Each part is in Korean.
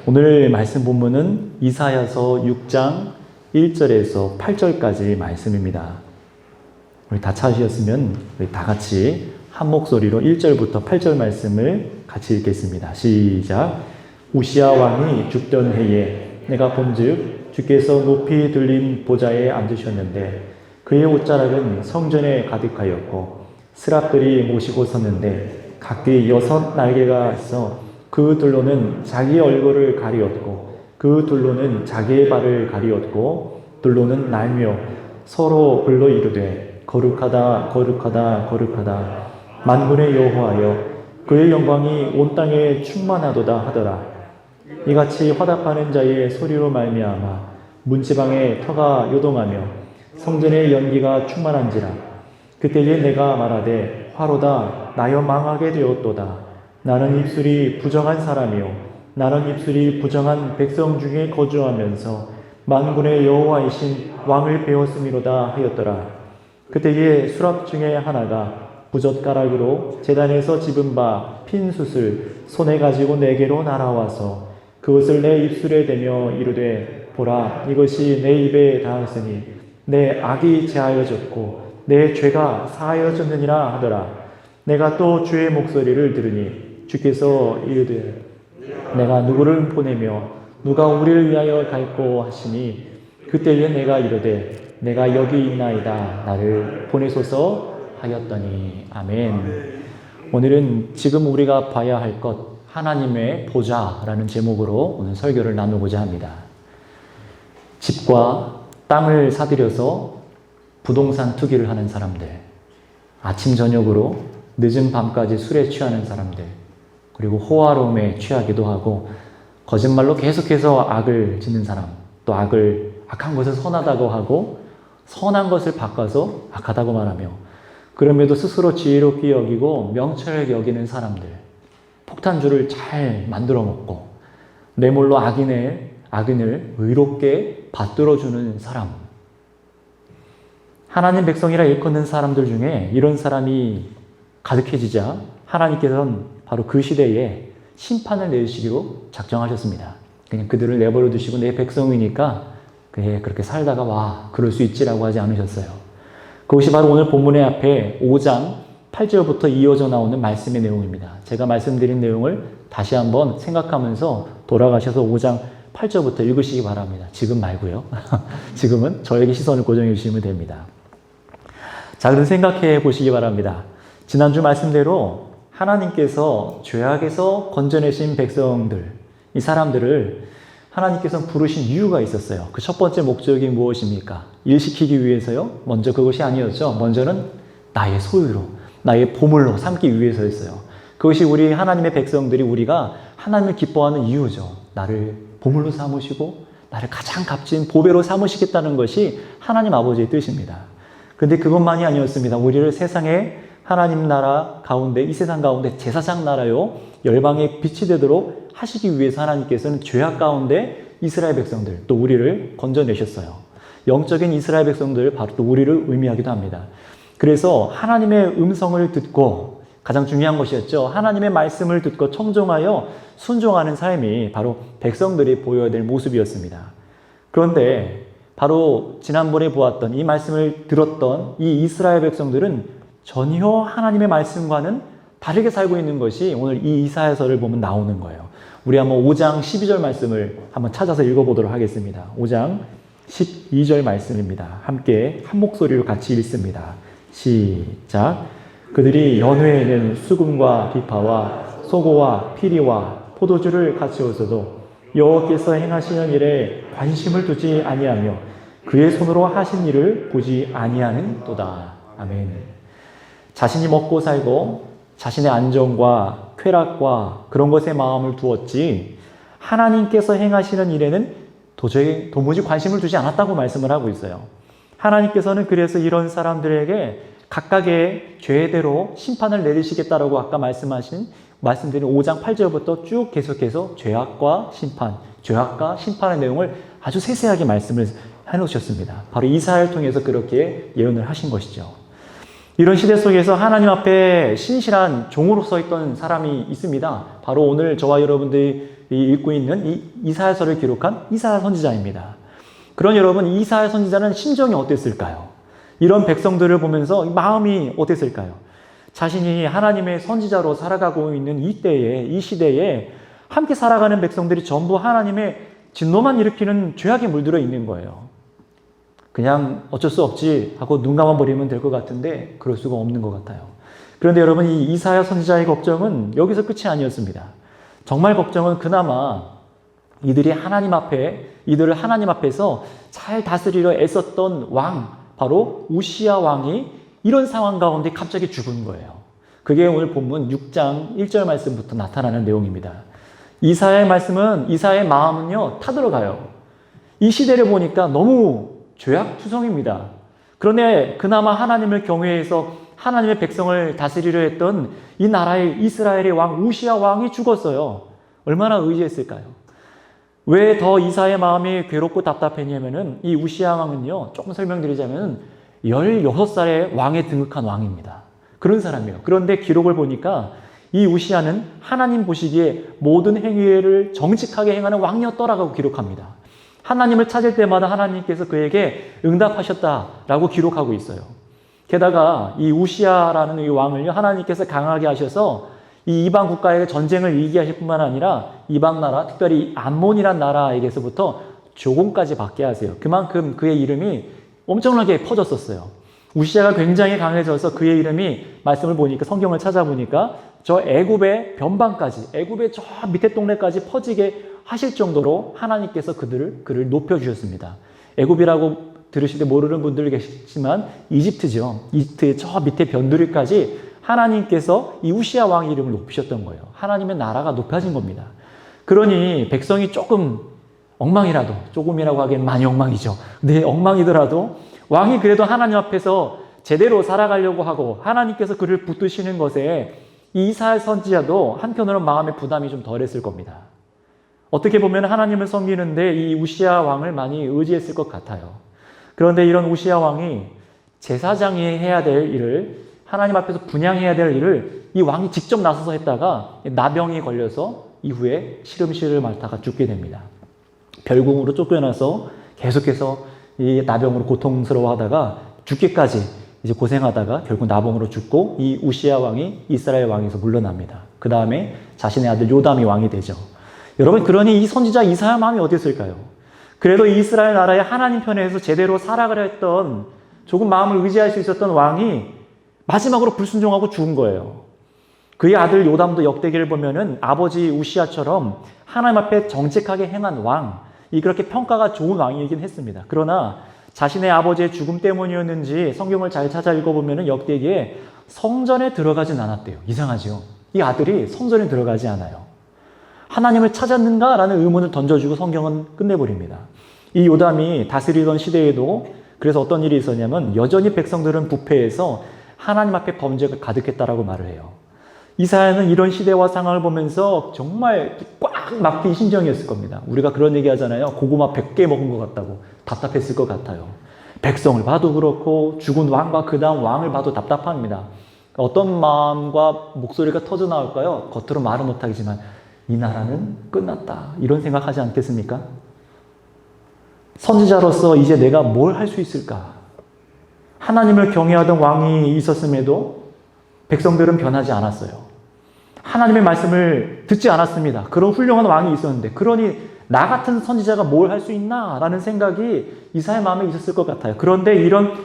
오늘 말씀 본문은 이사야서 6장 1절에서 8절까지 말씀입니다. 우리 다 찾으셨으면 우리 다 같이 한 목소리로 1절부터 8절 말씀을 같이 읽겠습니다. 시작. 우시야 왕이 죽던 해에 내가 본즉 주께서 높이 들린 보좌에 앉으셨는데 그의 옷자락은 성전에 가득하였고 스랍들이 모시고 섰는데 각기 6 날개가 있어 그 둘로는 자기 얼굴을 가리었고 그 둘로는 자기의 발을 가리었고 둘로는 날며 서로 불러 이르되 거룩하다 거룩하다 거룩하다 만군의 여호와여 그의 영광이 온 땅에 충만하도다 하더라. 이같이 화답하는 자의 소리로 말미암아 문지방의 터가 요동하며 성전의 연기가 충만한지라. 그때에 내가 말하되 화로다 나여 망하게 되었도다. 나는 입술이 부정한 사람이요 나는 입술이 부정한 백성 중에 거주하면서 만군의 여호와이신 왕을 배웠음이로다 하였더라. 그때에 수랍 중에 하나가 부젓가락으로 제단에서 집은 바 핀 숯을 손에 가지고 내게로 날아와서 그것을 내 입술에 대며 이르되 보라 이것이 내 입에 닿았으니 내 악이 제하여졌고 내 죄가 사하여졌느니라 하더라. 내가 또 주의 목소리를 들으니 주께서 이르되 내가 누구를 보내며 누가 우리를 위하여 갈꼬 하시니 그때에 내가 이르되 내가 여기 있나이다 나를 보내소서 하였더니. 아멘. 오늘은 지금 우리가 봐야 할 것 하나님의 보좌라는 제목으로 오늘 설교를 나누고자 합니다. 집과 땅을 사들여서 부동산 투기를 하는 사람들, 아침 저녁으로 늦은 밤까지 술에 취하는 사람들, 그리고 호화로움에 취하기도 하고 거짓말로 계속해서 악을 짓는 사람, 또 악한 것을 선하다고 하고 선한 것을 바꿔서 악하다고 말하며 그럼에도 스스로 지혜롭게 여기고 명철하게 여기는 사람들, 폭탄주를 잘 만들어 먹고 뇌물로 악인을 의롭게 받들어주는 사람, 하나님 백성이라 일컫는 사람들 중에 이런 사람이 가득해지자 하나님께서는 바로 그 시대에 심판을 내리시기로 작정하셨습니다. 그냥 그들을 내버려 두시고 내 백성이니까 그래 그렇게 살다가 와 그럴 수 있지라고 하지 않으셨어요. 그것이 바로 오늘 본문의 앞에 5장 8절부터 이어져 나오는 말씀의 내용입니다. 제가 말씀드린 내용을 다시 한번 생각하면서 돌아가셔서 5장 8절부터 읽으시기 바랍니다. 지금 말고요. 지금은 저에게 시선을 고정해 주시면 됩니다. 자, 그럼 생각해 보시기 바랍니다. 지난주 말씀대로 하나님께서 죄악에서 건져내신 백성들, 이 사람들을 하나님께서 부르신 이유가 있었어요. 그 첫 번째 목적이 무엇입니까? 일시키기 위해서요? 먼저 그것이 아니었죠. 먼저는 나의 소유로, 나의 보물로 삼기 위해서였어요. 그것이 우리 하나님의 백성들이 우리가 하나님을 기뻐하는 이유죠. 나를 보물로 삼으시고 나를 가장 값진 보배로 삼으시겠다는 것이 하나님 아버지의 뜻입니다. 그런데 그것만이 아니었습니다. 우리를 세상에 하나님 나라 가운데, 이 세상 가운데 제사장 나라요 열방의 빛이 되도록 하시기 위해서 하나님께서는 죄악 가운데 이스라엘 백성들, 또 우리를 건져내셨어요. 영적인 이스라엘 백성들, 바로 또 우리를 의미하기도 합니다. 그래서 하나님의 음성을 듣고, 가장 중요한 것이었죠. 하나님의 말씀을 듣고 청종하여 순종하는 삶이 바로 백성들이 보여야 될 모습이었습니다. 그런데 바로 지난번에 보았던 이 말씀을 들었던 이 이스라엘 백성들은 전혀 하나님의 말씀과는 다르게 살고 있는 것이 오늘 이 이사야서를 보면 나오는 거예요. 우리 한번 5장 12절 말씀을 한번 찾아서 읽어보도록 하겠습니다. 5장 12절 말씀입니다. 함께 한 목소리로 같이 읽습니다. 시작. 그들이 연회에는 수금과 비파와 소고와 피리와 포도주를 갖추었어도 여호와께서 행하시는 일에 관심을 두지 아니하며 그의 손으로 하신 일을 보지 아니하는도다. 아멘. 자신이 먹고 살고 자신의 안정과 쾌락과 그런 것에 마음을 두었지 하나님께서 행하시는 일에는 도무지 관심을 두지 않았다고 말씀을 하고 있어요. 하나님께서는 그래서 이런 사람들에게 각각의 죄대로 심판을 내리시겠다라고 아까 말씀드린 5장 8절부터 쭉 계속해서 죄악과 심판의 내용을 아주 세세하게 말씀을 해놓으셨습니다. 바로 이사야를 통해서 그렇게 예언을 하신 것이죠. 이런 시대 속에서 하나님 앞에 신실한 종으로 서 있던 사람이 있습니다. 바로 오늘 저와 여러분들이 읽고 있는 이 이사야서를 기록한 이사야 선지자입니다. 그런 여러분, 이사야 선지자는 심정이 어땠을까요? 이런 백성들을 보면서 마음이 어땠을까요? 자신이 하나님의 선지자로 살아가고 있는 이때에, 이 시대에 함께 살아가는 백성들이 전부 하나님의 진노만 일으키는 죄악에 물들어 있는 거예요. 그냥 어쩔 수 없지 하고 눈 감아버리면 될 것 같은데 그럴 수가 없는 것 같아요. 그런데 여러분, 이 이사야 선지자의 걱정은 여기서 끝이 아니었습니다. 정말 걱정은 그나마 이들을 하나님 앞에서 잘 다스리려 애썼던 왕, 바로 우시야 왕이 이런 상황 가운데 갑자기 죽은 거예요. 그게 오늘 본문 6장 1절 말씀부터 나타나는 내용입니다. 이사야의 마음은요, 타들어가요. 이 시대를 보니까 너무 죄악투성입니다. 그런데 그나마 하나님을 경외해서 하나님의 백성을 다스리려 했던 이 나라의 이스라엘의 왕 우시야 왕이 죽었어요. 얼마나 의지했을까요? 왜 더 이사야의 마음이 괴롭고 답답했냐면은 이 우시야 왕은요, 조금 설명드리자면 16살에 왕에 등극한 왕입니다. 그런 사람이에요. 그런데 기록을 보니까 이 우시야는 하나님 보시기에 모든 행위를 정직하게 행하는 왕이었더라고 기록합니다. 하나님을 찾을 때마다 하나님께서 그에게 응답하셨다라고 기록하고 있어요. 게다가 이 우시야라는 이 왕을요, 하나님께서 강하게 하셔서 이 이방 국가에 전쟁을 이기게 하실 뿐만 아니라 이방 나라, 특별히 암몬이란 나라에게서부터 조공까지 받게 하세요. 그만큼 그의 이름이 엄청나게 퍼졌었어요. 우시야가 굉장히 강해져서 그의 이름이 말씀을 보니까, 성경을 찾아보니까 저 애굽의 변방까지, 애굽의 저 밑에 동네까지 퍼지게 하실 정도로 하나님께서 그를 높여주셨습니다. 애굽이라고 들으실 때 모르는 분들 계시지만 이집트죠. 이집트의 저 밑에 변두리까지 하나님께서 이 우시야 왕의 이름을 높이셨던 거예요. 하나님의 나라가 높아진 겁니다. 그러니 백성이 조금 엉망이라도, 조금이라고 하기엔 많이 엉망이죠. 근데 엉망이더라도 왕이 그래도 하나님 앞에서 제대로 살아가려고 하고 하나님께서 그를 붙드시는 것에 이 이사야 선지자도 한편으로 마음의 부담이 좀 덜했을 겁니다. 어떻게 보면 하나님을 섬기는데 이 우시야 왕을 많이 의지했을 것 같아요. 그런데 이런 우시야 왕이 제사장이 해야 될 일을, 하나님 앞에서 분향해야 될 일을 이 왕이 직접 나서서 했다가 나병이 걸려서 이후에 시름시를 앓다가 죽게 됩니다. 별궁으로 쫓겨나서 계속해서 이 나병으로 고통스러워하다가 죽기까지 이제 고생하다가 결국 나병으로 죽고 이 우시야 왕이 이스라엘 왕에서 물러납니다. 그 다음에 자신의 아들 요담이 왕이 되죠. 여러분, 그러니 이 선지자 이사야 마음이 어땠을까요? 그래도 이스라엘 나라의 하나님 편에서 제대로 살아가려 했던, 조금 마음을 의지할 수 있었던 왕이 마지막으로 불순종하고 죽은 거예요. 그의 아들 요담도 역대기를 보면은 아버지 우시야처럼 하나님 앞에 정직하게 행한 왕, 그렇게 평가가 좋은 왕이긴 했습니다. 그러나 자신의 아버지의 죽음 때문이었는지 성경을 잘 찾아 읽어보면은 역대기에 성전에 들어가진 않았대요. 이상하죠? 이 아들이 성전에 들어가지 않아요. 하나님을 찾았는가라는 의문을 던져주고 성경은 끝내버립니다. 이 요담이 다스리던 시대에도 그래서 어떤 일이 있었냐면 여전히 백성들은 부패해서 하나님 앞에 범죄가 가득했다라고 말을 해요. 이사야는 이런 시대와 상황을 보면서 정말 꽉 막힌 심정이었을 겁니다. 우리가 그런 얘기 하잖아요. 고구마 100개 먹은 것 같다고. 답답했을 것 같아요. 백성을 봐도 그렇고 죽은 왕과 그 다음 왕을 봐도 답답합니다. 어떤 마음과 목소리가 터져 나올까요? 겉으로 말은 못하겠지만 이 나라는 끝났다, 이런 생각하지 않겠습니까? 선지자로서 이제 내가 뭘 할 수 있을까? 하나님을 경외하던 왕이 있었음에도 백성들은 변하지 않았어요. 하나님의 말씀을 듣지 않았습니다. 그런 훌륭한 왕이 있었는데, 그러니 나 같은 선지자가 뭘 할 수 있나? 라는 생각이 이사야의 마음에 있었을 것 같아요. 그런데 이런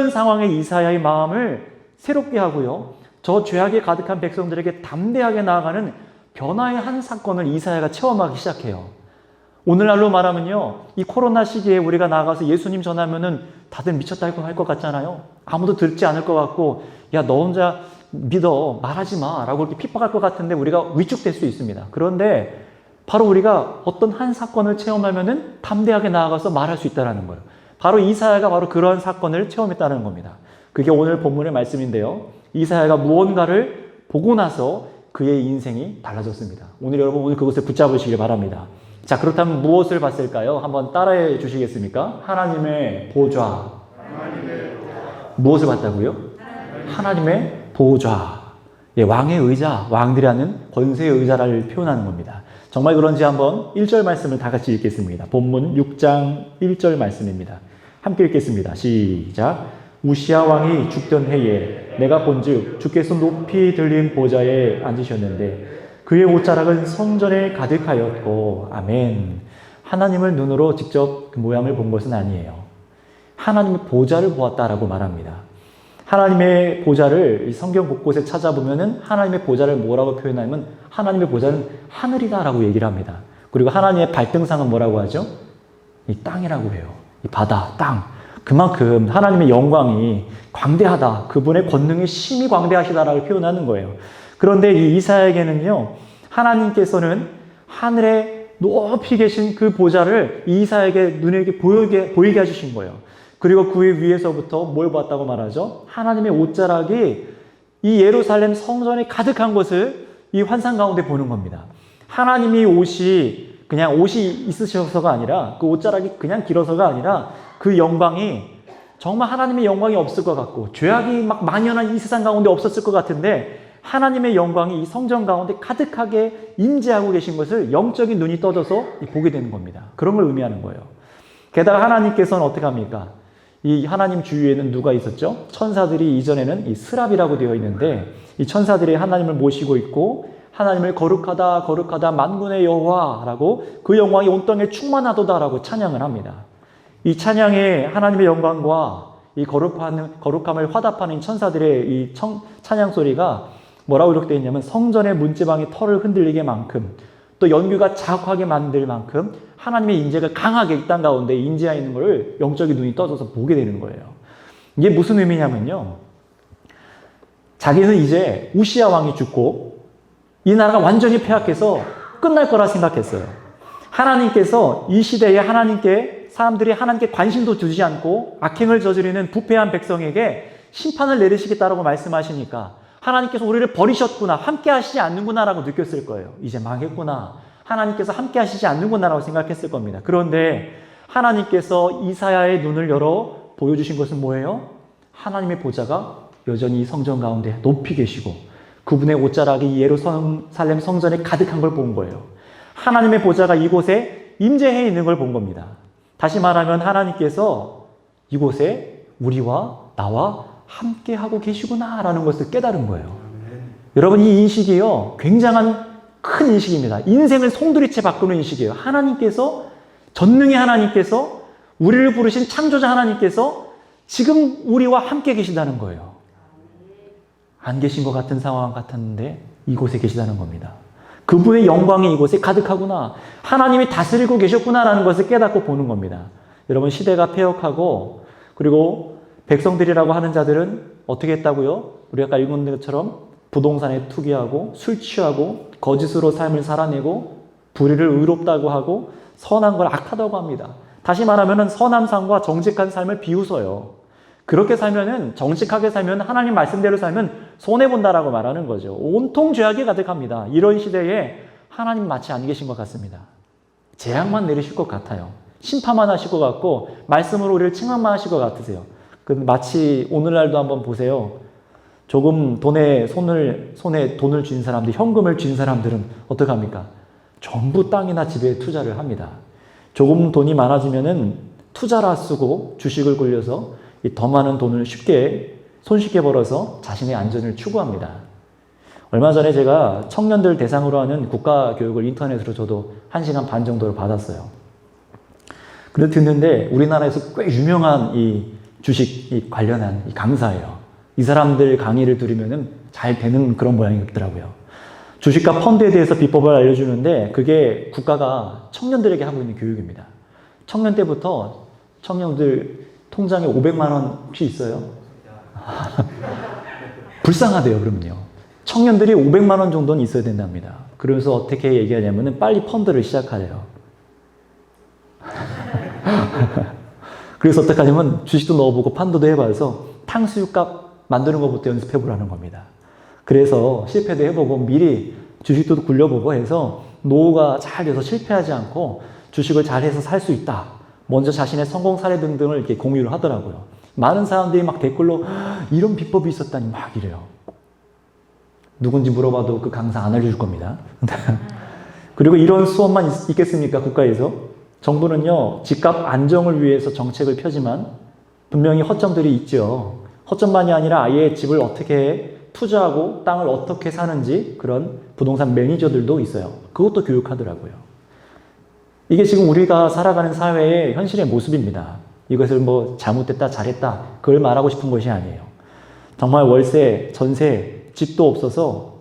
상황의 이사야의 마음을 새롭게 하고요, 저 죄악에 가득한 백성들에게 담대하게 나아가는 변화의 한 사건을 이사야가 체험하기 시작해요. 오늘날로 말하면요, 이 코로나 시기에 우리가 나가서 예수님 전하면은 다들 미쳤다 할 것 같잖아요. 아무도 듣지 않을 것 같고, 야, 너 혼자 믿어, 말하지 마 라고 이렇게 핍박할 것 같은데 우리가 위축될 수 있습니다. 그런데 바로 우리가 어떤 한 사건을 체험하면은 담대하게 나아가서 말할 수 있다는 거예요. 바로 이사야가 바로 그런 사건을 체험했다는 겁니다. 그게 오늘 본문의 말씀인데요, 이사야가 무언가를 보고 나서 그의 인생이 달라졌습니다. 오늘 그것을 붙잡으시길 바랍니다. 자, 그렇다면 무엇을 봤을까요? 한번 따라해 주시겠습니까? 하나님의 보좌, 무엇을 받다고요? 하나님의 보좌. 예, 왕의 의자, 왕들이 하는 권세의 의자를 표현하는 겁니다. 정말 그런지 한번 1절 말씀을 다 같이 읽겠습니다. 본문 6장 1절 말씀입니다. 함께 읽겠습니다. 시작. 우시야 왕이 죽던 해에 내가 본즉 주께서 높이 들린 보좌에 앉으셨는데 그의 옷자락은 성전에 가득하였고 아멘. 하나님을 눈으로 직접 그 모양을 본 것은 아니에요. 하나님의 보좌를 보았다라고 말합니다. 하나님의 보좌를 성경 곳곳에 찾아보면은 하나님의 보좌를 뭐라고 표현하면 하나님의 보좌는 하늘이다라고 얘기를 합니다. 그리고 하나님의 발등상은 뭐라고 하죠? 이 땅이라고 해요. 이 바다, 땅. 그만큼 하나님의 영광이 광대하다. 그분의 권능이 심히 광대하시다라고 표현하는 거예요. 그런데 이 이사야에게는요, 하나님께서는 하늘에 높이 계신 그 보좌를 이사야에게 눈에게 보이게 해주신 거예요. 그리고 그 위에서부터 뭘 봤다고 말하죠? 하나님의 옷자락이 이 예루살렘 성전에 가득한 것을 이 환상 가운데 보는 겁니다. 하나님이 옷이 그냥 옷이 있으셔서가 아니라 그 옷자락이 그냥 길어서가 아니라 그 영광이 정말 하나님의 영광이 없을 것 같고 죄악이 막 만연한 이 세상 가운데 없었을 것 같은데 하나님의 영광이 이 성전 가운데 가득하게 임재하고 계신 것을 영적인 눈이 떠져서 보게 되는 겁니다. 그런 걸 의미하는 거예요. 게다가 하나님께서는 어떻게 합니까? 이 하나님 주위에는 누가 있었죠? 천사들이 이전에는 이 스랍이라고 되어 있는데 이 천사들이 하나님을 모시고 있고 하나님을 거룩하다 거룩하다 만군의 여호와라고 그 영광이 온 땅에 충만하도다라고 찬양을 합니다. 이 찬양에 하나님의 영광과 이 거룩함을 화답하는 천사들의 이 찬양 소리가 뭐라고 이렇게 되어 있냐면 성전의 문지방이 털을 흔들리게 만큼 또 연기가 자욱하게 만들 만큼 하나님의 인재가 강하게 이 땅 가운데 인재하여 있는 것을 영적인 눈이 떠져서 보게 되는 거예요. 이게 무슨 의미냐면요. 자기는 이제 우시야 왕이 죽고 이 나라가 완전히 폐악해서 끝날 거라 생각했어요. 하나님께서 이 시대에 사람들이 하나님께 관심도 두지 않고 악행을 저지르는 부패한 백성에게 심판을 내리시겠다라고 말씀하시니까 하나님께서 우리를 버리셨구나, 함께 하시지 않는구나라고 느꼈을 거예요. 이제 망했구나. 하나님께서 함께 하시지 않는구나라고 생각했을 겁니다. 그런데 하나님께서 이사야의 눈을 열어 보여주신 것은 뭐예요? 하나님의 보좌가 여전히 성전 가운데 높이 계시고 그분의 옷자락이 예루살렘 성전에 가득한 걸 본 거예요. 하나님의 보좌가 이곳에 임재해 있는 걸 본 겁니다. 다시 말하면 하나님께서 이곳에 우리와 나와 함께 하고 계시구나라는 것을 깨달은 거예요. 여러분 이 인식이요 굉장한 큰 인식입니다. 인생을 송두리째 바꾸는 인식이에요. 하나님께서 전능의 하나님께서 우리를 부르신 창조자 하나님께서 지금 우리와 함께 계시다는 거예요. 안 계신 것 같은 상황 같았는데 이곳에 계시다는 겁니다. 그분의 영광이 이곳에 가득하구나. 하나님이 다스리고 계셨구나라는 것을 깨닫고 보는 겁니다. 여러분 시대가 폐역하고 그리고 백성들이라고 하는 자들은 어떻게 했다고요? 우리가 아까 읽은 것처럼 부동산에 투기하고 술 취하고 거짓으로 삶을 살아내고 불의를 의롭다고 하고 선한 걸 악하다고 합니다. 다시 말하면 선한 삶과 정직한 삶을 비웃어요. 그렇게 살면은 정직하게 살면 하나님 말씀대로 살면 손해본다라고 말하는 거죠. 온통 죄악이 가득합니다. 이런 시대에 하나님 마치 안 계신 것 같습니다. 재앙만 내리실 것 같아요. 심판만 하실 것 같고 말씀으로 우리를 칭찬만 하실 것 같으세요. 마치 오늘날도 한번 보세요. 조금 손에 돈을 쥔 사람들, 현금을 쥔 사람들은 어떻게 합니까? 전부 땅이나 집에 투자를 합니다. 조금 돈이 많아지면은 투자라 쓰고 주식을 굴려서 더 많은 돈을 손쉽게 벌어서 자신의 안전을 추구합니다. 얼마 전에 제가 청년들 대상으로 하는 국가교육을 인터넷으로 저도 1시간 반 정도를 받았어요. 그래서 듣는데 우리나라에서 꽤 유명한 이 주식 관련한 이 강사예요. 이 사람들 강의를 들으면 잘 되는 그런 모양이더라고요. 주식과 펀드에 대해서 비법을 알려주는데 그게 국가가 청년들에게 하고 있는 교육입니다. 청년 때부터 청년들 통장에 500만 원 혹시 있어요? 불쌍하대요, 그러면요. 청년들이 500만 원 정도는 있어야 된답니다. 그래서 어떻게 얘기하냐면 빨리 펀드를 시작하래요. 그래서 어떻게 하냐면 주식도 넣어보고 펀드도 해봐서 탕수육값 만드는 것부터 연습해보라는 겁니다. 그래서 실패도 해보고 미리 주식도 굴려보고 해서 노후가 잘 돼서 실패하지 않고 주식을 잘해서 살 수 있다. 먼저 자신의 성공 사례 등등을 이렇게 공유를 하더라고요. 많은 사람들이 막 댓글로 이런 비법이 있었다니 막 이래요. 누군지 물어봐도 그 강사 안 알려줄 겁니다. 그리고 이런 수업만 있겠습니까? 국가에서. 정부는요, 집값 안정을 위해서 정책을 펴지만 분명히 허점들이 있죠. 허점만이 아니라 아예 집을 어떻게 투자하고 땅을 어떻게 사는지 그런 부동산 매니저들도 있어요. 그것도 교육하더라고요. 이게 지금 우리가 살아가는 사회의 현실의 모습입니다. 이것을 뭐 잘못됐다, 잘했다, 그걸 말하고 싶은 것이 아니에요. 정말 월세, 전세, 집도 없어서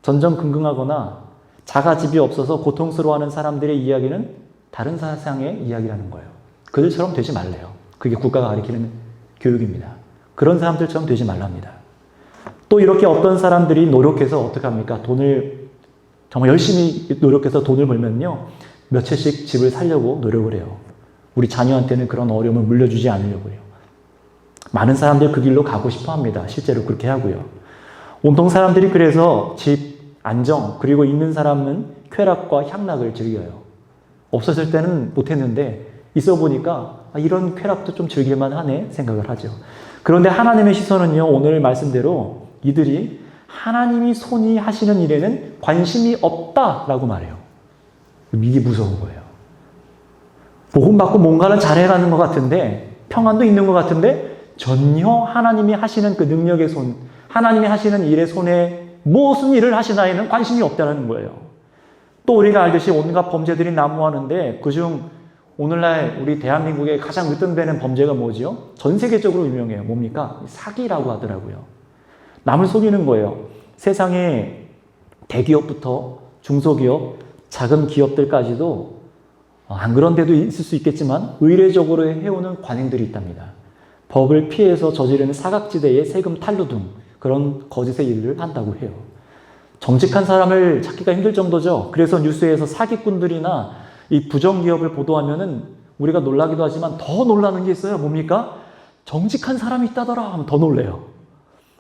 전전긍긍하거나 자가집이 없어서 고통스러워하는 사람들의 이야기는 다른 세상의 이야기라는 거예요. 그들처럼 되지 말래요. 그게 국가가 가리키는 교육입니다. 그런 사람들처럼 되지 말랍니다. 또 이렇게 어떤 사람들이 노력해서 어떻게 합니까? 돈을 정말 열심히 노력해서 돈을 벌면요, 몇 채씩 집을 살려고 노력을 해요. 우리 자녀한테는 그런 어려움을 물려주지 않으려고 해요. 많은 사람들이 그 길로 가고 싶어 합니다. 실제로 그렇게 하고요. 온통 사람들이 그래서 집, 안정, 그리고 있는 사람은 쾌락과 향락을 즐겨요. 없었을 때는 못했는데 있어 보니까 이런 쾌락도 좀 즐길만 하네 생각을 하죠. 그런데 하나님의 시선은요, 오늘 말씀대로 이들이 하나님이 손이 하시는 일에는 관심이 없다라고 말해요. 이게 무서운 거예요. 복음 받고 뭔가를 잘해가는 것 같은데, 평안도 있는 것 같은데 전혀 하나님이 하시는 그 능력의 손, 하나님이 하시는 일의 손에 무슨 일을 하시나에는 관심이 없다는 거예요. 또 우리가 알듯이 온갖 범죄들이 난무하는데 그중 오늘날 우리 대한민국의 가장 으뜸되는 범죄가 뭐지요? 전 세계적으로 유명해요. 뭡니까? 사기라고 하더라고요. 남을 속이는 거예요. 세상에 대기업부터 중소기업, 작은 기업들까지도 안 그런 데도 있을 수 있겠지만 의례적으로 해오는 관행들이 있답니다. 법을 피해서 저지르는 사각지대의 세금 탈루 등 그런 거짓의 일을 한다고 해요. 정직한 사람을 찾기가 힘들 정도죠. 그래서 뉴스에서 사기꾼들이나 이 부정기업을 보도하면은 우리가 놀라기도 하지만 더 놀라는 게 있어요. 뭡니까? 정직한 사람이 있다더라 하면 더 놀래요.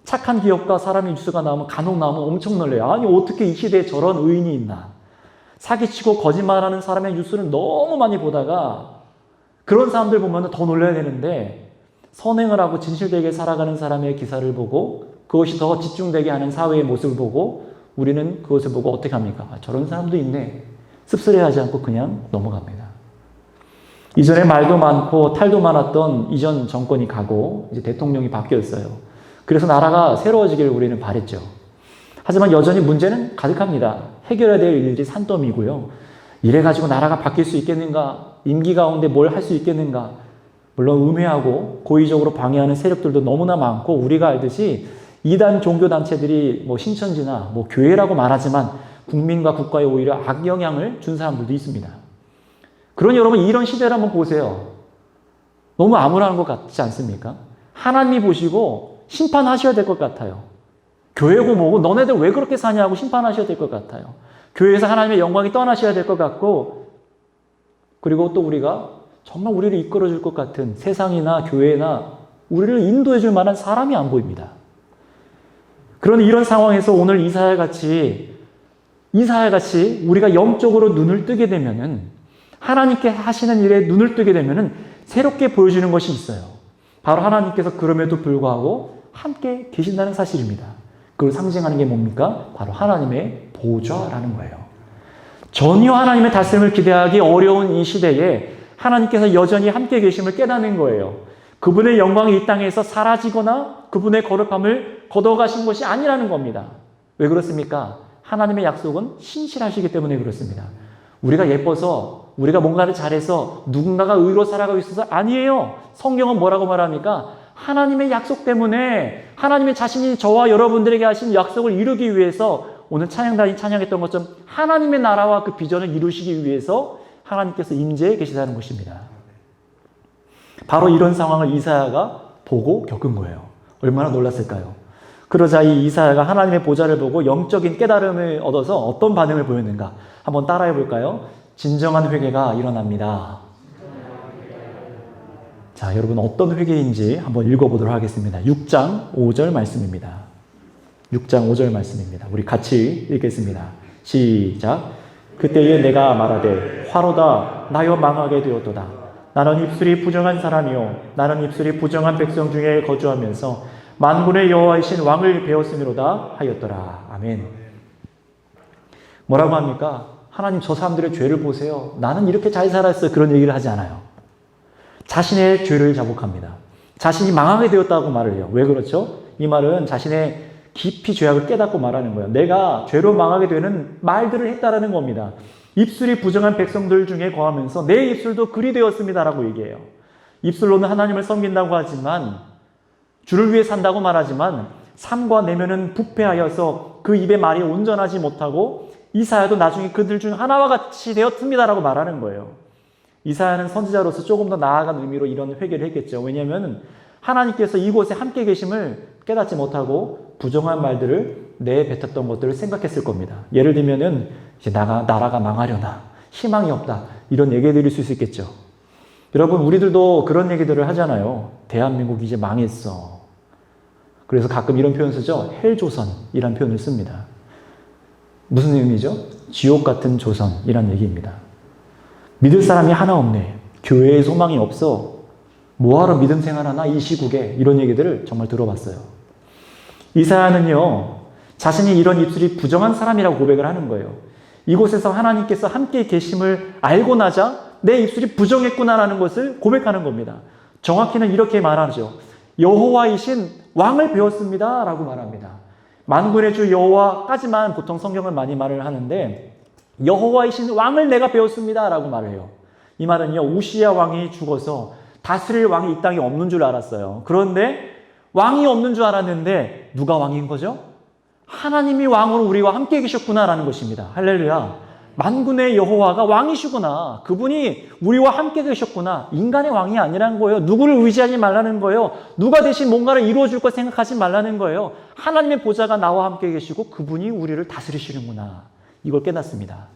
착한 기업과 사람의 뉴스가 나오면 간혹 나오면 엄청 놀래요. 아니 어떻게 이 시대에 저런 의인이 있나. 사기치고 거짓말하는 사람의 뉴스를 너무 많이 보다가 그런 사람들 보면 더 놀라야 되는데 선행을 하고 진실되게 살아가는 사람의 기사를 보고 그것이 더 집중되게 하는 사회의 모습을 보고 우리는 그것을 보고 어떻게 합니까? 저런 사람도 있네. 씁쓸해하지 않고 그냥 넘어갑니다. 이전에 말도 많고 탈도 많았던 이전 정권이 가고 이제 대통령이 바뀌었어요. 그래서 나라가 새로워지기를 우리는 바랬죠. 하지만 여전히 문제는 가득합니다. 해결해야 될 일들이 산더미고요. 이래가지고 나라가 바뀔 수 있겠는가? 임기 가운데 뭘 할 수 있겠는가? 물론 음해하고 고의적으로 방해하는 세력들도 너무나 많고 우리가 알듯이 이단 종교단체들이 뭐 신천지나 뭐 교회라고 말하지만 국민과 국가에 오히려 악영향을 준 사람들도 있습니다. 그러니 여러분 이런 시대를 한번 보세요. 너무 암울한 것 같지 않습니까? 하나님이 보시고 심판하셔야 될 것 같아요. 교회고 뭐고 너네들 왜 그렇게 사냐고 심판하셔야 될 것 같아요. 교회에서 하나님의 영광이 떠나셔야 될 것 같고 그리고 또 우리가 정말 우리를 이끌어 줄 것 같은 세상이나 교회나 우리를 인도해 줄 만한 사람이 안 보입니다. 그러니 이런 상황에서 오늘 이사야같이 우리가 영적으로 눈을 뜨게 되면은 하나님께 하시는 일에 눈을 뜨게 되면은 새롭게 보여주는 것이 있어요. 바로 하나님께서 그럼에도 불구하고 함께 계신다는 사실입니다. 그걸 상징하는 게 뭡니까? 바로 하나님의 보좌라는 거예요. 전혀 하나님의 다스림을 기대하기 어려운 이 시대에 하나님께서 여전히 함께 계심을 깨닫는 거예요. 그분의 영광이 이 땅에서 사라지거나 그분의 거룩함을 걷어가신 것이 아니라는 겁니다. 왜 그렇습니까? 하나님의 약속은 신실하시기 때문에 그렇습니다. 우리가 예뻐서 우리가 뭔가를 잘해서 누군가가 의로 살아가고 있어서 아니에요. 성경은 뭐라고 말합니까? 하나님의 약속 때문에 하나님의 자신이 저와 여러분들에게 하신 약속을 이루기 위해서 오늘 찬양단이 찬양했던 것처럼 하나님의 나라와 그 비전을 이루시기 위해서 하나님께서 임재해 계시다는 것입니다. 바로 이런 상황을 이사야가 보고 겪은 거예요. 얼마나 놀랐을까요? 그러자 이 이사야가 하나님의 보좌를 보고 영적인 깨달음을 얻어서 어떤 반응을 보였는가? 한번 따라해 볼까요? 진정한 회개가 일어납니다. 자, 여러분 어떤 회개인지 한번 읽어보도록 하겠습니다. 6장 5절 말씀입니다. 6장 5절 말씀입니다. 우리 같이 읽겠습니다. 시작. 그때에 내가 말하되 화로다 나여 망하게 되었도다. 나는 입술이 부정한 사람이요 나는 입술이 부정한 백성 중에 거주하면서 만군의 여호와이신 왕을 배웠음이로다 하였더라. 아멘. 뭐라고 합니까? 하나님 저 사람들의 죄를 보세요. 나는 이렇게 잘 살았어요. 그런 얘기를 하지 않아요. 자신의 죄를 자복합니다. 자신이 망하게 되었다고 말을 해요. 왜 그렇죠? 이 말은 자신의 깊이 죄악을 깨닫고 말하는 거예요. 내가 죄로 망하게 되는 말들을 했다라는 겁니다. 입술이 부정한 백성들 중에 거하면서 내 입술도 그리 되었습니다라고 얘기해요. 입술로는 하나님을 섬긴다고 하지만 주를 위해 산다고 말하지만 삶과 내면은 부패하여서 그 입의 말이 온전하지 못하고 이사야도 나중에 그들 중 하나와 같이 되었습니다라고 말하는 거예요. 이사야는 선지자로서 조금 더 나아간 의미로 이런 회개를 했겠죠. 왜냐하면 하나님께서 이곳에 함께 계심을 깨닫지 못하고 부정한 말들을 내뱉었던 것들을 생각했을 겁니다. 예를 들면은 이제 나라가 망하려나 희망이 없다 이런 얘기 드릴 수 있겠죠. 여러분 우리들도 그런 얘기들을 하잖아요. 대한민국이 이제 망했어. 그래서 가끔 이런 표현 쓰죠. 헬조선이라는 표현을 씁니다. 무슨 의미죠? 지옥 같은 조선이란 얘기입니다. 믿을 사람이 하나 없네. 교회에 소망이 없어. 뭐하러 믿음 생활하나 이 시국에 이런 얘기들을 정말 들어봤어요. 이사야는요. 자신이 이런 입술이 부정한 사람이라고 고백을 하는 거예요. 이곳에서 하나님께서 함께 계심을 알고 나자 내 입술이 부정했구나라는 것을 고백하는 겁니다. 정확히는 이렇게 말하죠. 여호와이신 왕을 배웠습니다 라고 말합니다. 만군의 주 여호와까지만 보통 성경은 많이 말을 하는데 여호와이신 왕을 내가 배웠습니다 라고 말을 해요. 이 말은요 우시야 왕이 죽어서 다스릴 왕이 이 땅에 없는 줄 알았어요. 그런데 왕이 없는 줄 알았는데 누가 왕인 거죠? 하나님이 왕으로 우리와 함께 계셨구나라는 것입니다. 할렐루야. 만군의 여호와가 왕이시구나. 그분이 우리와 함께 계셨구나. 인간의 왕이 아니라는 거예요. 누구를 의지하지 말라는 거예요. 누가 대신 뭔가를 이루어줄 거 생각하지 말라는 거예요. 하나님의 보좌가 나와 함께 계시고 그분이 우리를 다스리시는구나. 이걸 깨닫습니다.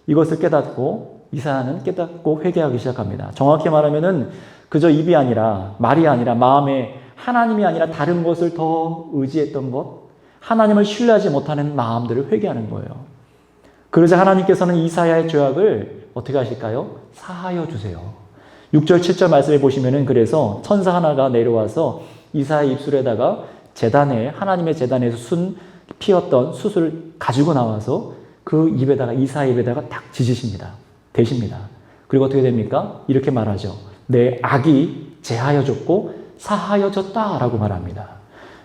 이것을 깨닫고 이사야는 깨닫고 회개하기 시작합니다. 정확히 말하면은 그저 입이 아니라 말이 아니라 마음에 하나님이 아니라 다른 것을 더 의지했던 것, 하나님을 신뢰하지 못하는 마음들을 회개하는 거예요. 그러자 하나님께서는 이사야의 죄악을 어떻게 하실까요? 사하여 주세요. 6절 7절 말씀해 보시면은 그래서 천사 하나가 내려와서 이사야의 입술에다가 제단에 하나님의 제단에서 피었던 숯을 가지고 나와서 그 입에다가 이사야의 입에다가 딱 지지십니다. 대십니다. 그리고 어떻게 됩니까? 이렇게 말하죠. 내 악이 제하여졌고 사하여졌다라고 말합니다.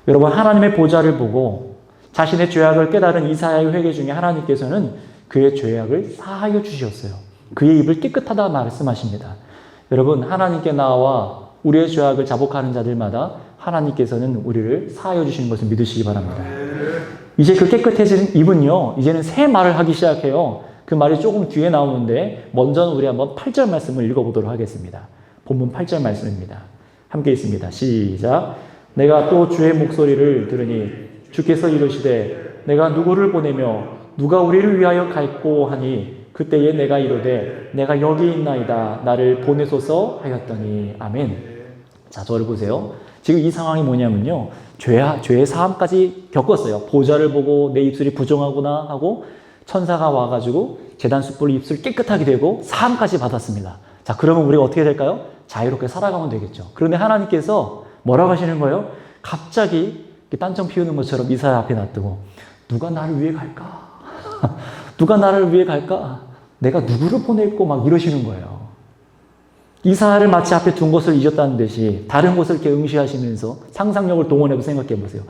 여러분 하나님의 보좌를 보고 자신의 죄악을 깨달은 이사야의 회개 중에 하나님께서는 그의 죄악을 사하여 주셨어요. 그의 입을 깨끗하다 말씀하십니다. 여러분 하나님께 나와 우리의 죄악을 자복하는 자들마다 하나님께서는 우리를 사하여 주시는 것을 믿으시기 바랍니다. 이제 그 깨끗해진 입은요 이제는 새 말을 하기 시작해요. 그 말이 조금 뒤에 나오는데 먼저는 우리 한번 8절 말씀을 읽어보도록 하겠습니다. 본문 8절 말씀입니다. 함께 있습니다. 시작. 내가 또 주의 목소리를 들으니 주께서 이르시되 내가 누구를 보내며 누가 우리를 위하여 갈꼬 하니 그때에 내가 이르되 내가 여기 있나이다 나를 보내소서 하였더니 아멘. 자 저를 보세요. 지금 이 상황이 뭐냐면요 죄의 사함까지 겪었어요. 보좌를 보고 내 입술이 부정하구나 하고 천사가 와가지고 제단 숯불로 입술 깨끗하게 되고 사함까지 받았습니다. 자 그러면 우리가 어떻게 될까요? 자유롭게 살아가면 되겠죠. 그런데 하나님께서 뭐라고 하시는 거예요? 갑자기 딴청 피우는 것처럼 이사야 앞에 놔두고 누가 나를 위해 갈까? 누가 나를 위해 갈까? 내가 누구를 보낼고 막 이러시는 거예요. 이사야를 마치 앞에 둔 것을 잊었다는 듯이 다른 것을 이렇게 응시하시면서 상상력을 동원해서 생각해 보세요.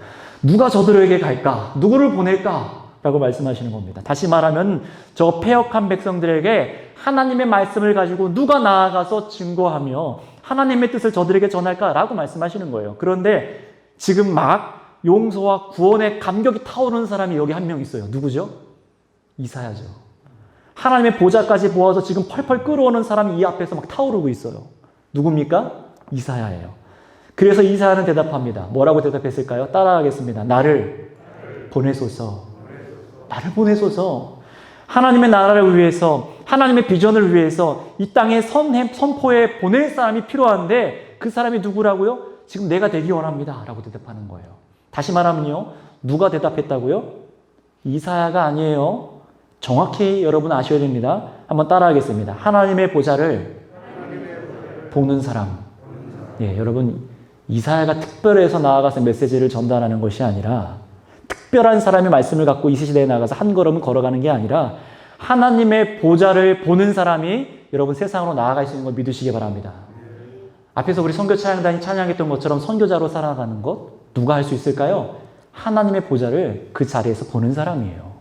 누가 저들에게 갈까? 누구를 보낼까? 라고 말씀하시는 겁니다. 다시 말하면 저 패역한 백성들에게 하나님의 말씀을 가지고 누가 나아가서 증거하며 하나님의 뜻을 저들에게 전할까? 라고 말씀하시는 거예요. 그런데 지금 막 용서와 구원의 감격이 타오르는 사람이 여기 한 명 있어요. 누구죠? 이사야죠. 하나님의 보좌까지 모아서 지금 펄펄 끓어오는 사람이 이 앞에서 막 타오르고 있어요. 누굽니까? 이사야예요. 그래서 이사야는 대답합니다. 뭐라고 대답했을까요? 따라하겠습니다. 나를 보내소서. 나를 보내소서. 하나님의 나라를 위해서, 하나님의 비전을 위해서 이 땅에 선포에 보낼 사람이 필요한데 그 사람이 누구라고요? 지금 내가 되기 원합니다. 라고 대답하는 거예요. 다시 말하면요. 누가 대답했다고요? 이사야가 아니에요. 정확히 여러분 아셔야 됩니다. 한번 따라하겠습니다. 하나님의 보좌를 보는 사람. 예, 여러분, 이사야가 특별해서 나아가서 메시지를 전달하는 것이 아니라 특별한 사람이 말씀을 갖고 이 시대에 나가서 한 걸음을 걸어가는 게 아니라 하나님의 보좌를 보는 사람이 여러분 세상으로 나아갈 수 있는 걸 믿으시기 바랍니다. 앞에서 우리 선교 찬양단이 찬양했던 것처럼 선교자로 살아가는 것 누가 할 수 있을까요? 하나님의 보좌를 그 자리에서 보는 사람이에요.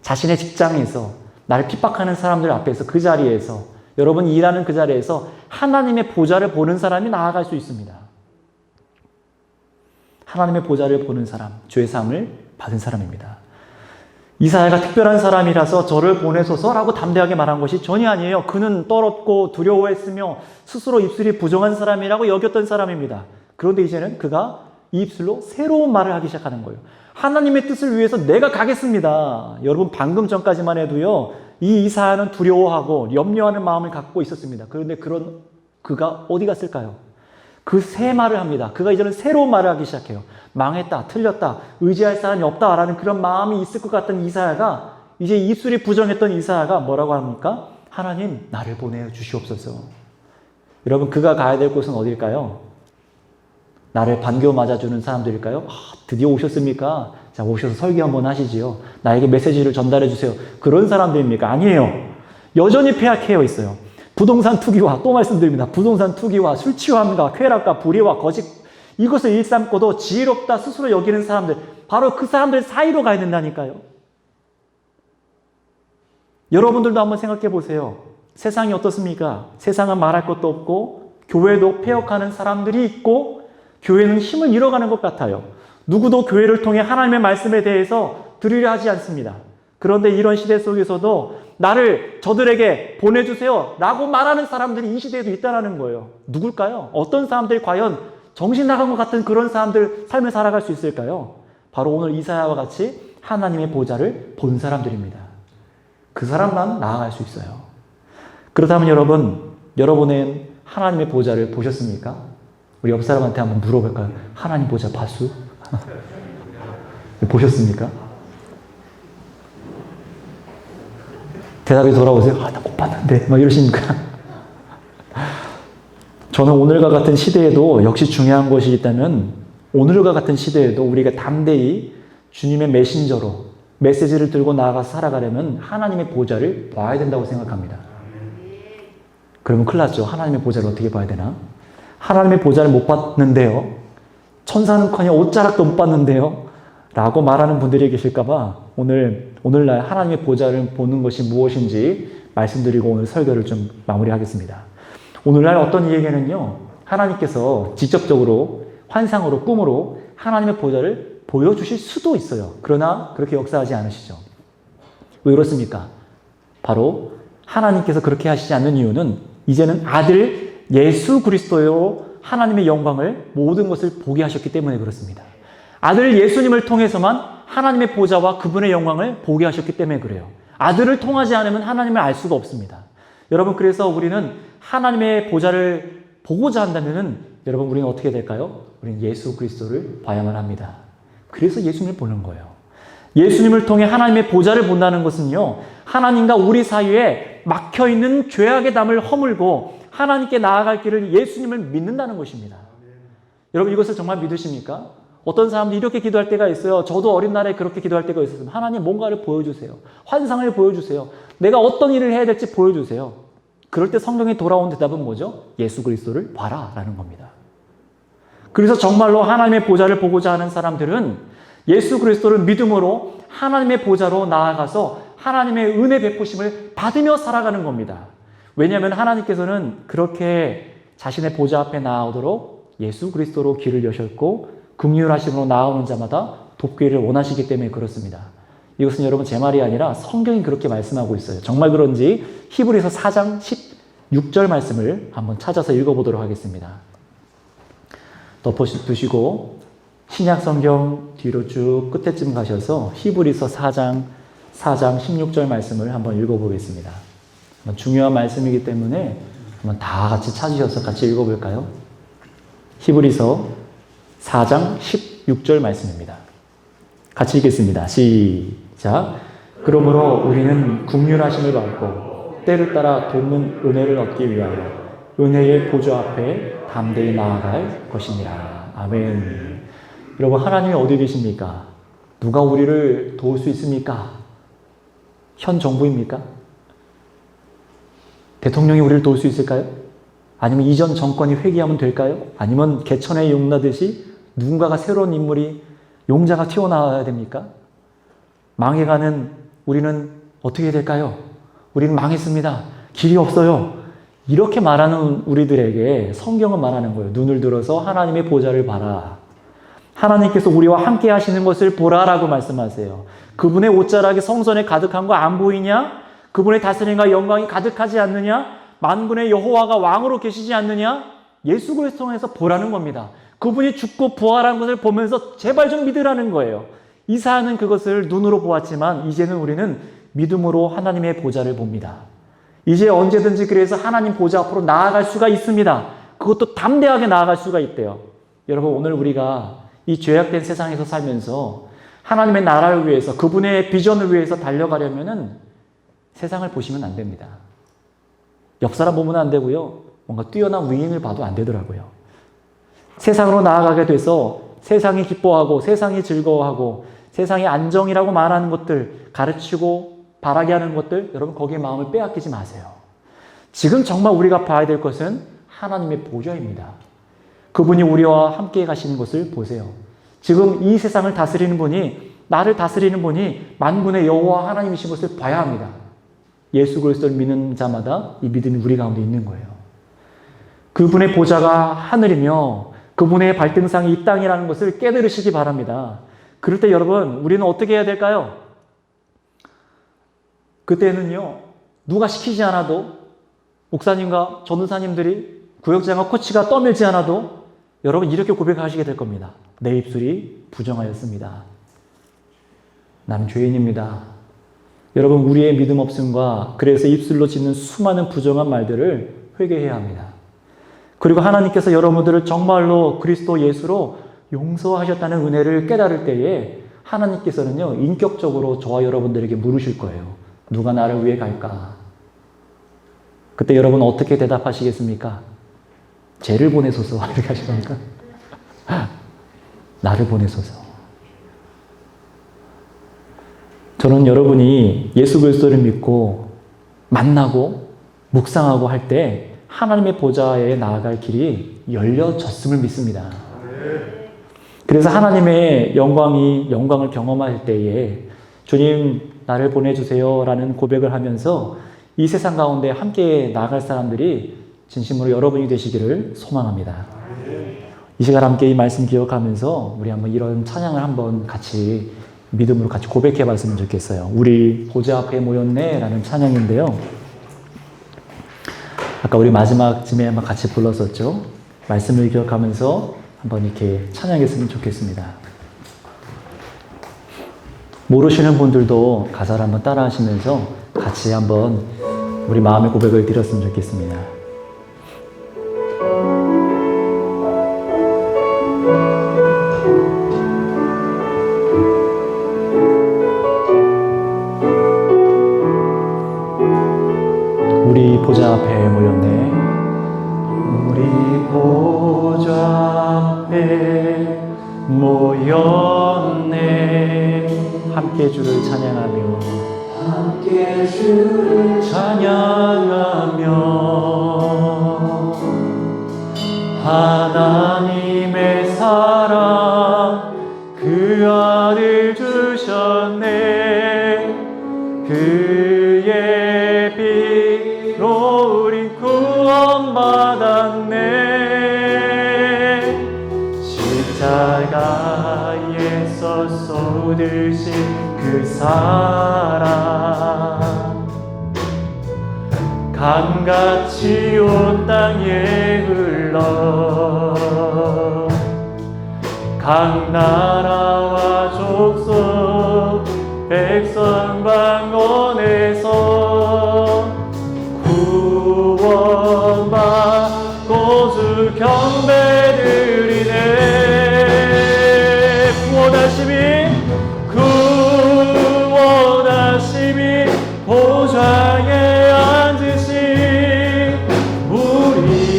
자신의 직장에서 나를 핍박하는 사람들 앞에서 그 자리에서 여러분 일하는 그 자리에서 하나님의 보좌를 보는 사람이 나아갈 수 있습니다. 하나님의 보좌를 보는 사람, 죄 사함을 받은 사람입니다. 이사야가 특별한 사람이라서 저를 보내소서라고 담대하게 말한 것이 전혀 아니에요. 그는 떨었고 두려워했으며 스스로 입술이 부정한 사람이라고 여겼던 사람입니다. 그런데 이제는 그가 이 입술로 새로운 말을 하기 시작하는 거예요. 하나님의 뜻을 위해서 내가 가겠습니다. 여러분 방금 전까지만 해도요. 이 이사야는 두려워하고 염려하는 마음을 갖고 있었습니다. 그런데 그가 어디 갔을까요? 그 새 말을 합니다. 그가 이제는 새로운 말을 하기 시작해요. 망했다, 틀렸다, 의지할 사람이 없다라는 그런 마음이 있을 것 같던 이사야가 이제 입술이 부정했던 이사야가 뭐라고 합니까? 하나님 나를 보내주시옵소서. 여러분 그가 가야 될 곳은 어딜까요? 나를 반겨 맞아주는 사람들일까요? 드디어 오셨습니까? 자 오셔서 설교 한번 하시지요. 나에게 메시지를 전달해 주세요. 그런 사람들입니까? 아니에요. 여전히 폐악해어 있어요. 부동산 투기와 또 말씀드립니다. 부동산 투기와 술 취함과 쾌락과 불의와 거짓 이것을 일삼고도 지혜롭다 스스로 여기는 사람들 바로 그 사람들 사이로 가야 된다니까요. 여러분들도 한번 생각해 보세요. 세상이 어떻습니까? 세상은 말할 것도 없고 교회도 폐역하는 사람들이 있고 교회는 힘을 잃어가는 것 같아요. 누구도 교회를 통해 하나님의 말씀에 대해서 들으려 하지 않습니다. 그런데 이런 시대 속에서도 나를 저들에게 보내주세요 라고 말하는 사람들이 이 시대에도 있다는 거예요. 누굴까요? 어떤 사람들이 과연 정신 나간 것 같은 그런 사람들 삶을 살아갈 수 있을까요? 바로 오늘 이사야와 같이 하나님의 보좌를 본 사람들입니다. 그 사람만 나아갈 수 있어요. 그렇다면 여러분은 하나님의 보좌를 보셨습니까? 우리 옆 사람한테 한번 물어볼까요? 하나님 보좌 봤수? 보셨습니까? 대답이 돌아오세요. 나 못 봤는데. 막 이러십니까? 저는 오늘과 같은 시대에도 역시 중요한 것이 있다면 오늘과 같은 시대에도 우리가 담대히 주님의 메신저로 메시지를 들고 나아가서 살아가려면 하나님의 보좌를 봐야 된다고 생각합니다. 그러면 큰일 났죠. 하나님의 보좌를 어떻게 봐야 되나? 하나님의 보좌를 못 봤는데요. 천사는커녕 옷자락도 못 봤는데요. 라고 말하는 분들이 계실까봐 오늘날 하나님의 보좌를 보는 것이 무엇인지 말씀드리고 오늘 설교를 좀 마무리하겠습니다. 오늘날 어떤 이에게는요, 하나님께서 직접적으로 환상으로 꿈으로 하나님의 보좌를 보여주실 수도 있어요. 그러나 그렇게 역사하지 않으시죠. 왜 그렇습니까? 바로 하나님께서 그렇게 하시지 않는 이유는 이제는 아들 예수 그리스도로 하나님의 영광을 모든 것을 보게 하셨기 때문에 그렇습니다. 아들 예수님을 통해서만 하나님의 보좌와 그분의 영광을 보게 하셨기 때문에 그래요. 아들을 통하지 않으면 하나님을 알 수가 없습니다. 여러분 그래서 우리는 하나님의 보좌를 보고자 한다면은 여러분 우리는 어떻게 될까요? 우리는 예수 그리스도를 봐야만 합니다. 그래서 예수님을 보는 거예요. 예수님을 통해 하나님의 보좌를 본다는 것은요, 하나님과 우리 사이에 막혀있는 죄악의 담을 허물고 하나님께 나아갈 길을 예수님을 믿는다는 것입니다. 여러분 이것을 정말 믿으십니까? 어떤 사람들이 이렇게 기도할 때가 있어요. 저도 어린 날에 그렇게 기도할 때가 있었어요. 하나님 뭔가를 보여주세요. 환상을 보여주세요. 내가 어떤 일을 해야 될지 보여주세요. 그럴 때 성경에 돌아온 대답은 뭐죠? 예수 그리스도를 봐라 라는 겁니다. 그래서 정말로 하나님의 보좌를 보고자 하는 사람들은 예수 그리스도를 믿음으로 하나님의 보좌로 나아가서 하나님의 은혜 베푸심을 받으며 살아가는 겁니다. 왜냐하면 하나님께서는 그렇게 자신의 보좌 앞에 나오도록 예수 그리스도로 길을 여셨고 긍휼하심으로 나오는 자마다 돕기를 원하시기 때문에 그렇습니다. 이것은 여러분 제 말이 아니라 성경이 그렇게 말씀하고 있어요. 정말 그런지 히브리서 4장 16절 말씀을 한번 찾아서 읽어보도록 하겠습니다. 덮어두시고 신약 성경 뒤로 쭉 끝에쯤 가셔서 히브리서 4장 16절 말씀을 한번 읽어보겠습니다. 중요한 말씀이기 때문에 한번 다 같이 찾으셔서 같이 읽어볼까요? 히브리서 4장 16절 말씀입니다. 같이 읽겠습니다. 시작. 그러므로 우리는 긍휼하심을 받고 때를 따라 돕는 은혜를 얻기 위하여 은혜의 보좌 앞에 담대히 나아갈 것이니라. 아멘. 여러분, 하나님이 어디 계십니까? 누가 우리를 도울 수 있습니까? 현 정부입니까? 대통령이 우리를 도울 수 있을까요? 아니면 이전 정권이 회귀하면 될까요? 아니면 개천에 용나듯이 누군가가 새로운 인물이 용자가 튀어나와야 됩니까? 망해가는 우리는 어떻게 될까요? 우리는 망했습니다. 길이 없어요. 이렇게 말하는 우리들에게 성경은 말하는 거예요. 눈을 들어서 하나님의 보좌를 봐라. 하나님께서 우리와 함께 하시는 것을 보라라고 말씀하세요. 그분의 옷자락이 성전에 가득한 거 안 보이냐? 그분의 다스림과 영광이 가득하지 않느냐? 만군의 여호와가 왕으로 계시지 않느냐? 예수 그리스도 통해서 보라는 겁니다. 그분이 죽고 부활한 것을 보면서 제발 좀 믿으라는 거예요. 이사야는 그것을 눈으로 보았지만 이제는 우리는 믿음으로 하나님의 보좌를 봅니다. 이제 언제든지 그래서 하나님 보좌 앞으로 나아갈 수가 있습니다. 그것도 담대하게 나아갈 수가 있대요. 여러분, 오늘 우리가 이 죄악된 세상에서 살면서 하나님의 나라를 위해서, 그분의 비전을 위해서 달려가려면은 세상을 보시면 안 됩니다. 옆 사람 보면 안 되고요. 뭔가 뛰어난 위인을 봐도 안 되더라고요. 세상으로 나아가게 돼서 세상이 기뻐하고 세상이 즐거워하고 세상이 안정이라고 말하는 것들, 가르치고 바라게 하는 것들, 여러분 거기에 마음을 빼앗기지 마세요. 지금 정말 우리가 봐야 될 것은 하나님의 보좌입니다. 그분이 우리와 함께 가시는 것을 보세요. 지금 이 세상을 다스리는 분이, 나를 다스리는 분이 만군의 여호와 하나님이신 것을 봐야 합니다. 예수 그리스도를 믿는 자마다 이 믿음이 우리 가운데 있는 거예요. 그분의 보좌가 하늘이며 그분의 발등상이 이 땅이라는 것을 깨달으시기 바랍니다. 그럴 때 여러분, 우리는 어떻게 해야 될까요? 그때는요, 누가 시키지 않아도, 목사님과 전도사님들이, 구역장과 코치가 떠밀지 않아도 여러분 이렇게 고백하시게 될 겁니다. 내 입술이 부정하였습니다. 나는 죄인입니다. 여러분, 우리의 믿음 없음과 그래서 입술로 짓는 수많은 부정한 말들을 회개해야 합니다. 그리고 하나님께서 여러분들을 정말로 그리스도 예수로 용서하셨다는 은혜를 깨달을 때에 하나님께서는요, 인격적으로 저와 여러분들에게 물으실 거예요. 누가 나를 위해 갈까? 그때 여러분 어떻게 대답하시겠습니까? 쟤를 보내소서 이렇게 하실 겁니까? 나를 보내소서. 저는 여러분이 예수 그리스도를 믿고 만나고 묵상하고 할 때 하나님의 보좌에 나아갈 길이 열려졌음을 믿습니다. 그래서 하나님의 영광을 경험할 때에 주님 나를 보내주세요 라는 고백을 하면서 이 세상 가운데 함께 나아갈 사람들이 진심으로 여러분이 되시기를 소망합니다. 이 시간 함께 이 말씀 기억하면서 우리 한번 이런 찬양을 한번 같이 믿음으로 같이 고백해 봤으면 좋겠어요. 우리 보좌 앞에 모였네 라는 찬양인데요. 아까 우리 마지막쯤에 한번 같이 불렀었죠. 말씀을 기억하면서 한번 이렇게 찬양했으면 좋겠습니다. 모르시는 분들도 가사를 한번 따라 하시면서 같이 한번 우리 마음의 고백을 드렸으면 좋겠습니다. 우리 보좌 앞에 모였네. 우리 보좌 앞에 모였네. 함께 주를 찬양하며 함께 주를 찬양하며 하나님의 사랑 그 아들 주셨네. 그의 피로 우린 구원받았네. 십자가에서 쏟으신 그 사랑 강같이 온 땅에 흘러 각 나라와 족속 백성 방언에서 구원받고 주 경배드리네. 구원하심이 보좌에 앉으신 우리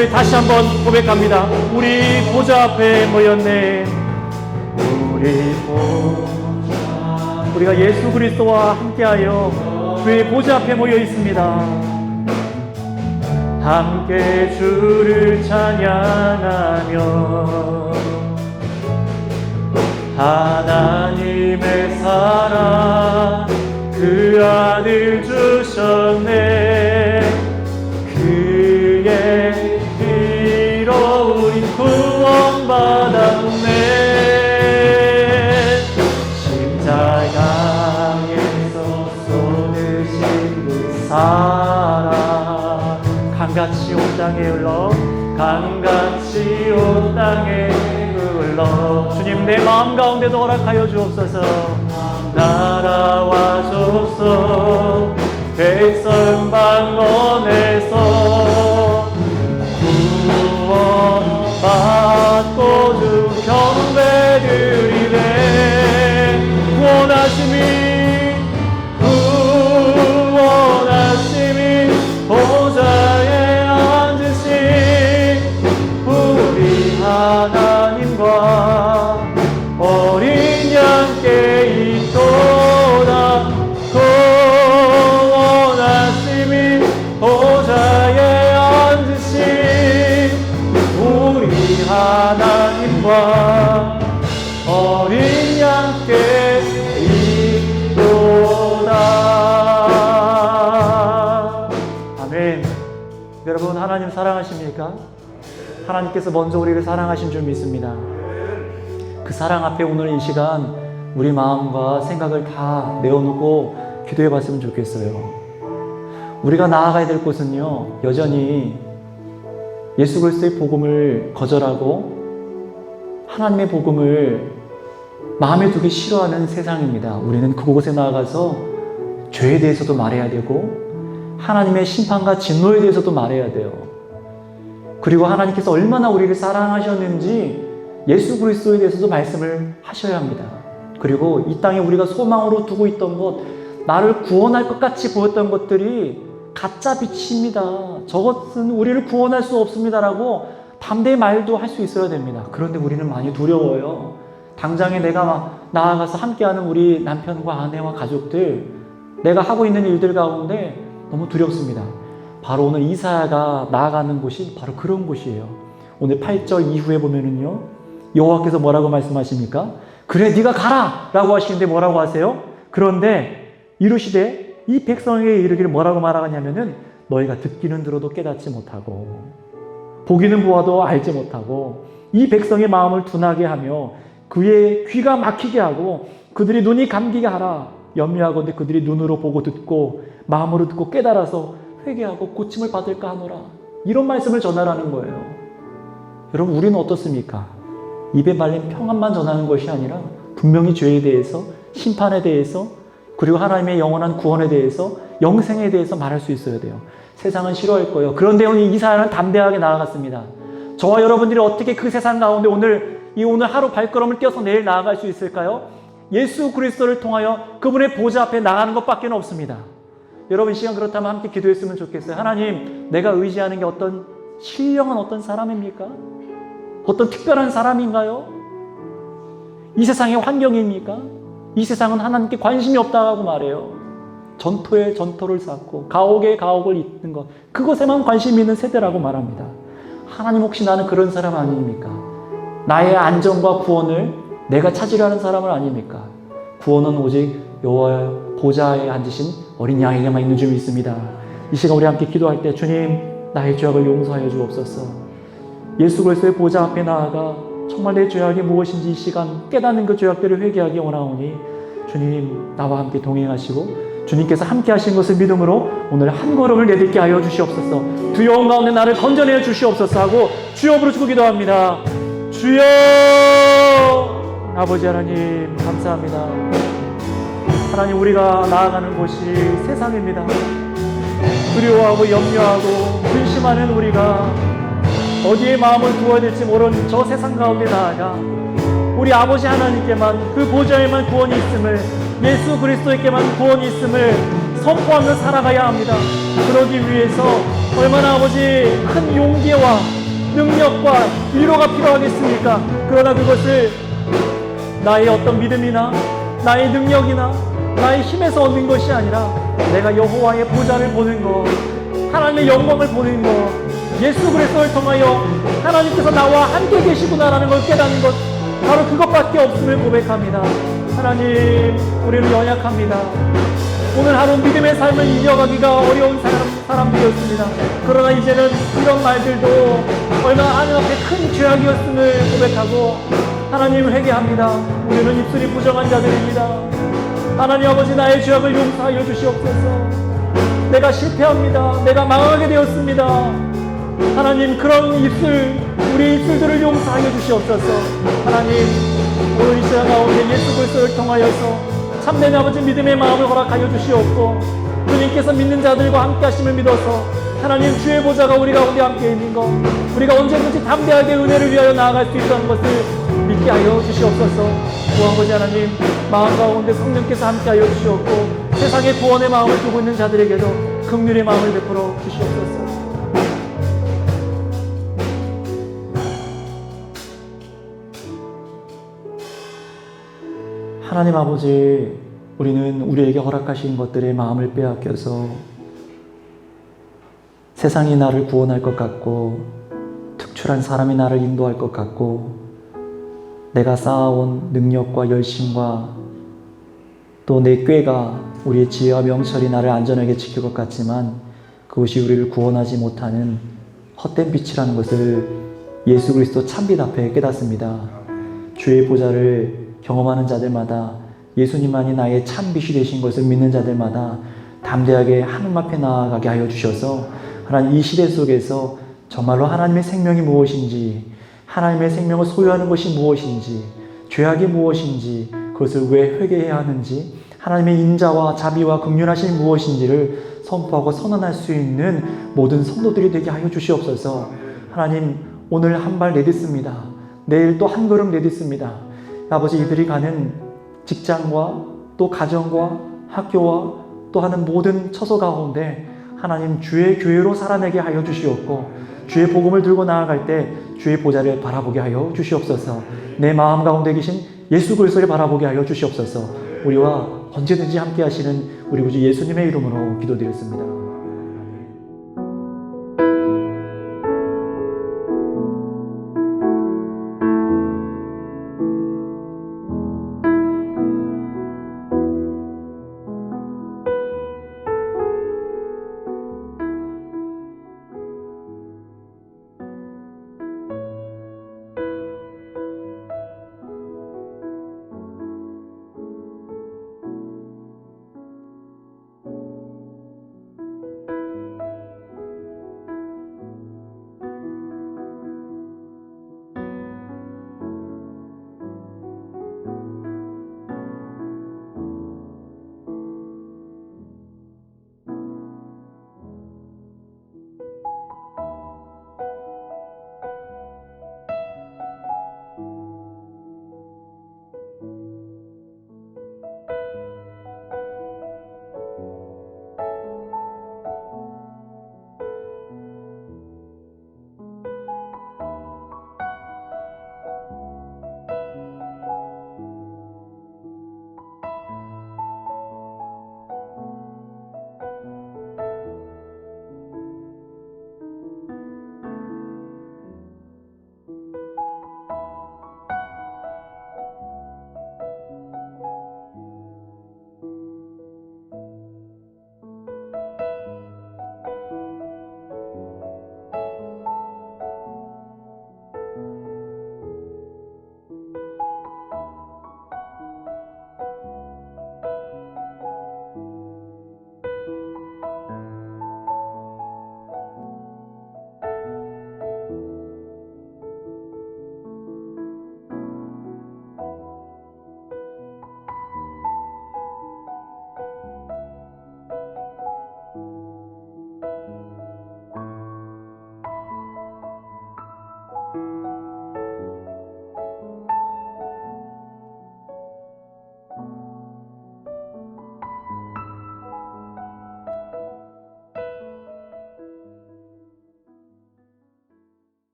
우리 다시 한번 고백합니다. 우리 보좌 앞에 모였네. 우리가 예수 그리스도와 함께하여 주의 보좌 앞에 모여 있습니다. 함께 주를 찬양하며 하나님의 사랑 그 아들 주셨네. 그의 피로 우린 구원받았네. 십자가에서 쏟으신 그 사랑 강같이 온 땅에 흘러 강같이 온 땅에 흘러 주님 내 마음 가운데도 허락하여 주옵소서. 날아와소서. 백성 방언에서 구원받고 주 경배드리네. 구원하심이 보좌에 앉으신 우리 하나님과 어린 양께 있도다. 구원하심이 보좌에 앉으신 우리 하나님과 어린 양께 있도다. 아멘. 여러분 하나님 사랑하십니까? 하나님께서 먼저 우리를 사랑하신 줄 믿습니다. 그 사랑 앞에 오늘 이 시간 우리 마음과 생각을 다 내어놓고 기도해 봤으면 좋겠어요. 우리가 나아가야 될 곳은요, 여전히 예수 그리스도의 복음을 거절하고 하나님의 복음을 마음에 두기 싫어하는 세상입니다. 우리는 그곳에 나아가서 죄에 대해서도 말해야 되고 하나님의 심판과 진노에 대해서도 말해야 돼요. 그리고 하나님께서 얼마나 우리를 사랑하셨는지 예수 그리스도에 대해서도 말씀을 하셔야 합니다. 그리고 이 땅에 우리가 소망으로 두고 있던 것, 나를 구원할 것 같이 보였던 것들이 가짜 빛입니다. 저것은 우리를 구원할 수 없습니다라고 담대히 말도 할 수 있어야 됩니다. 그런데 우리는 많이 두려워요. 당장에 내가 나아가서 함께하는 우리 남편과 아내와 가족들, 내가 하고 있는 일들 가운데 너무 두렵습니다. 바로 오늘 이사야가 나아가는 곳이 바로 그런 곳이에요. 오늘 8절 이후에 보면은요, 여호와께서 뭐라고 말씀하십니까? 그래 네가 가라 라고 하시는데 뭐라고 하세요? 그런데 이르시되 이 백성에게 이르기를 뭐라고 말하냐면은 너희가 듣기는 들어도 깨닫지 못하고 보기는 보아도 알지 못하고 이 백성의 마음을 둔하게 하며 그의 귀가 막히게 하고 그들이 눈이 감기게 하라. 염려하건대 그들이 눈으로 보고 듣고 마음으로 듣고 깨달아서 회개하고 고침을 받을까 하노라. 이런 말씀을 전하라는 거예요. 여러분 우리는 어떻습니까? 입에 말린 평안만 전하는 것이 아니라 분명히 죄에 대해서, 심판에 대해서, 그리고 하나님의 영원한 구원에 대해서, 영생에 대해서 말할 수 있어야 돼요. 세상은 싫어할 거예요. 그런데 오늘 이사야는 담대하게 나아갔습니다. 저와 여러분들이 어떻게 그 세상 가운데 오늘 하루 발걸음을 떼어서 내일 나아갈 수 있을까요? 예수 그리스도를 통하여 그분의 보좌 앞에 나가는 것밖에 없습니다. 여러분 시간 그렇다면 함께 기도했으면 좋겠어요. 하나님, 내가 의지하는 게 어떤 신령한 어떤 사람입니까? 어떤 특별한 사람인가요? 이 세상의 환경입니까? 이 세상은 하나님께 관심이 없다고 말해요. 전토에 전토를 쌓고 가옥에 가옥을 잇는 것, 그것에만 관심이 있는 세대라고 말합니다. 하나님 혹시 나는 그런 사람 아닙니까? 나의 안전과 구원을 내가 찾으려는 사람은 아닙니까? 구원은 오직 여호와의 보좌에 앉으신 어린 양에게만 있는 줄 믿습니다. 이 시간 우리 함께 기도할 때 주님 나의 죄악을 용서하여 주옵소서. 예수 그리스도의 보좌 앞에 나아가 정말 내 죄악이 무엇인지 이 시간 깨닫는 그 죄악들을 회개하기 원하오니 주님 나와 함께 동행하시고 주님께서 함께 하신 것을 믿음으로 오늘 한 걸음을 내딛게 하여 주시옵소서. 두려움 가운데 나를 건져내어 주시옵소서 하고 주여 부르시고 기도합니다. 주여! 아버지 하나님 감사합니다. 하나님 우리가 나아가는 곳이 세상입니다. 두려워하고 염려하고 근심하는 우리가 어디에 마음을 두어야 될지 모르는 저 세상 가운데 나아가 우리 아버지 하나님께만 그 보좌에만 구원이 있음을, 예수 그리스도에게만 구원이 있음을 선포하며 살아가야 합니다. 그러기 위해서 얼마나 아버지 큰 용기와 능력과 위로가 필요하겠습니까? 그러나 그것을 나의 어떤 믿음이나 나의 능력이나 나의 힘에서 얻는 것이 아니라 내가 여호와의 보좌를 보는 것, 하나님의 영광을 보는 것, 예수 그리스도를 통하여 하나님께서 나와 함께 계시구나라는 걸 깨닫는 것, 바로 그것밖에 없음을 고백합니다. 하나님, 우리는 연약합니다. 오늘 하루 믿음의 삶을 이어가기가 어려운 사람들이었습니다. 그러나 이제는 이런 말들도 얼마나 하나님 앞에 큰 죄악이었음을 고백하고 하나님 회개합니다. 우리는 입술이 부정한 자들입니다. 하나님 아버지, 나의 죄악을 용서하여 주시옵소서. 내가 실패합니다. 내가 망하게 되었습니다. 하나님, 그런 우리 입술들을 용서하여 주시옵소서. 하나님, 오늘 이 시간 가운데 예수 그리스도를 통하여서 참된 아버지 믿음의 마음을 허락하여 주시옵고, 주님께서 믿는 자들과 함께 하심을 믿어서 하나님 주의 보좌가 우리 가운데 함께 있는 것, 우리가 언제든지 담대하게 은혜를 위하여 나아갈 수 있다는 것을 믿게 하여 주시옵소서. 아버지 하나님, 마음 가운데 성령께서 함께 하여 주시옵고, 세상에 구원의 마음을 두고 있는 자들에게도 긍휼의 마음을 베풀어 주시옵소서. 하나님 아버지, 우리는 우리에게 허락하신 것들의 마음을 빼앗겨서 세상이 나를 구원할 것 같고 특출한 사람이 나를 인도할 것 같고 내가 쌓아온 능력과 열심과 또 내 꾀가 우리의 지혜와 명철이 나를 안전하게 지킬 것 같지만 그것이 우리를 구원하지 못하는 헛된 빛이라는 것을 예수 그리스도 참빛 앞에 깨닫습니다. 주의 보좌를 경험하는 자들마다 예수님만이 나의 참빛이 되신 것을 믿는 자들마다 담대하게 하나님 앞에 나아가게 하여 주셔서 하나님, 이 시대 속에서 정말로 하나님의 생명이 무엇인지, 하나님의 생명을 소유하는 것이 무엇인지, 죄악이 무엇인지, 그것을 왜 회개해야 하는지, 하나님의 인자와 자비와 긍휼하심이 무엇인지를 선포하고 선언할 수 있는 모든 성도들이 되게 하여 주시옵소서. 하나님, 오늘 한 발 내딛습니다. 내일 또 한 걸음 내딛습니다. 아버지, 이들이 가는 직장과 또 가정과 학교와 또 하는 모든 처소 가운데 하나님 주의 교회로 살아내게 하여 주시옵고, 주의 복음을 들고 나아갈 때 주의 보좌를 바라보게 하여 주시옵소서. 내 마음 가운데 계신 예수 그리스도를 바라보게 하여 주시옵소서. 우리와 언제든지 함께 하시는 우리 구주 예수님의 이름으로 기도드렸습니다.